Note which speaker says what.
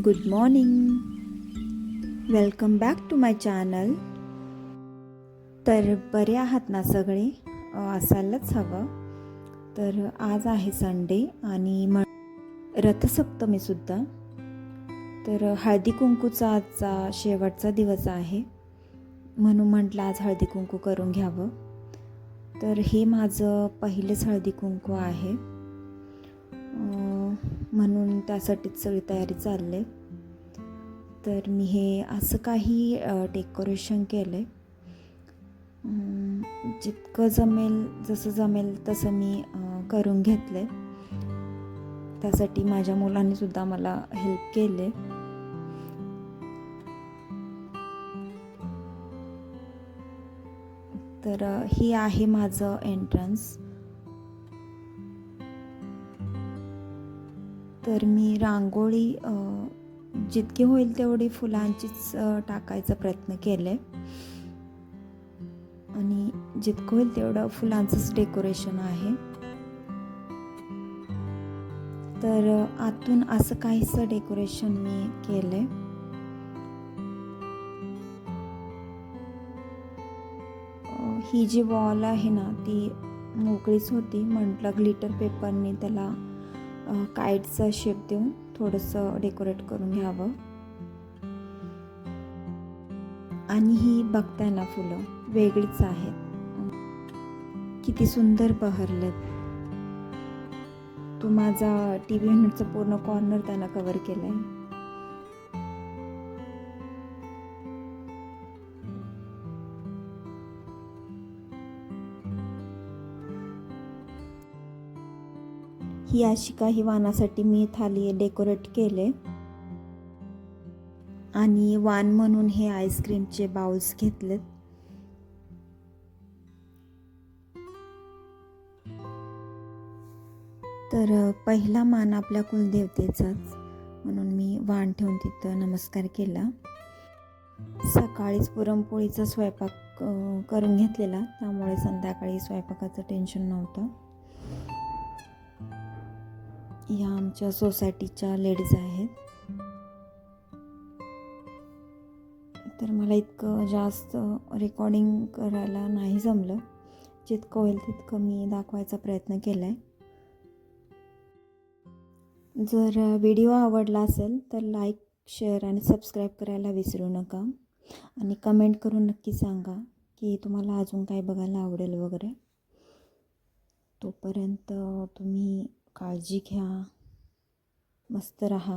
Speaker 1: Good morning. Welcome back to my channel. तर बरे आहात ना सगळे? असायलाच हवं. तर आज आहे संडे आणि रथसप्तमीसुद्धा. तर हळदी कुंकूचा आजचा शेवटचा दिवस आहे, म्हणून म्हटलं आज हळदी कुंकू करून घ्यावं. तर हे माझं पहिलेच हळदी कुंकू आहे, म्हणून त्यासाठीच सगळी तयारी चालली आहे. तर मी हे असं काही डेकोरेशन केलं आहे. जितकं जमेल, जसं जमेल तसं मी करून घेतलं आहे. त्यासाठी माझ्या मुलांनीसुद्धा मला हेल्प केले. तर ही आहे माझं एंट्रन्स. तर मी रांगोळी जितकी होईल तेवढी फुलांचीच टाकायचा प्रयत्न केले आणि जितकं होईल तेवढं फुलांचंच डेकोरेशन आहे. तर आतून असं काहीसं डेकोरेशन मी केलंय. ही जी वॉल आहे ना ती मोकळीच होती. म्हटलं ग्लिटर पेपरने त्याला काईटचा शेप देऊन थोडंसं डेकोरेट करून घ्यावं. आणि ही बघताय ना फुलं वेगळीच आहेत, किती सुंदर बहरलेत. तो माझा टीव्ही युनिटचा पूर्ण कॉर्नर त्यानं कव्हर केलाय. ही अशी काही वाणासाठी मी थाली डेकोरेट केले आणि वाण म्हणून हे आईस्क्रीमचे बाउल्स घेतलेत. तर पहिला मान आपल्या कुलदेवतेचाच, म्हणून मी वाण ठेवून तिथं नमस्कार केला. सकाळीच पुरणपोळीचा स्वयंपाक करून घेतलेला, त्यामुळे संध्याकाळी स्वयंपाकाचं टेन्शन नव्हतं. या आमच्या सोसायटीच्या लेडीज आहेत. तर मला इतकं जास्त रेकॉर्डिंग करायला नाही जमलं. जितकं होईल तितकं मी दाखवायचा प्रयत्न केला आहे. जर व्हिडिओ आवडला असेल तर लाईक, शेअर आणि सबस्क्राईब करायला विसरू नका. आणि कमेंट करून नक्की सांगा की तुम्हाला अजून काय बघायला आवडेल वगैरे. तोपर्यंत तुम्ही काळजी घ्या, मस्त राहा.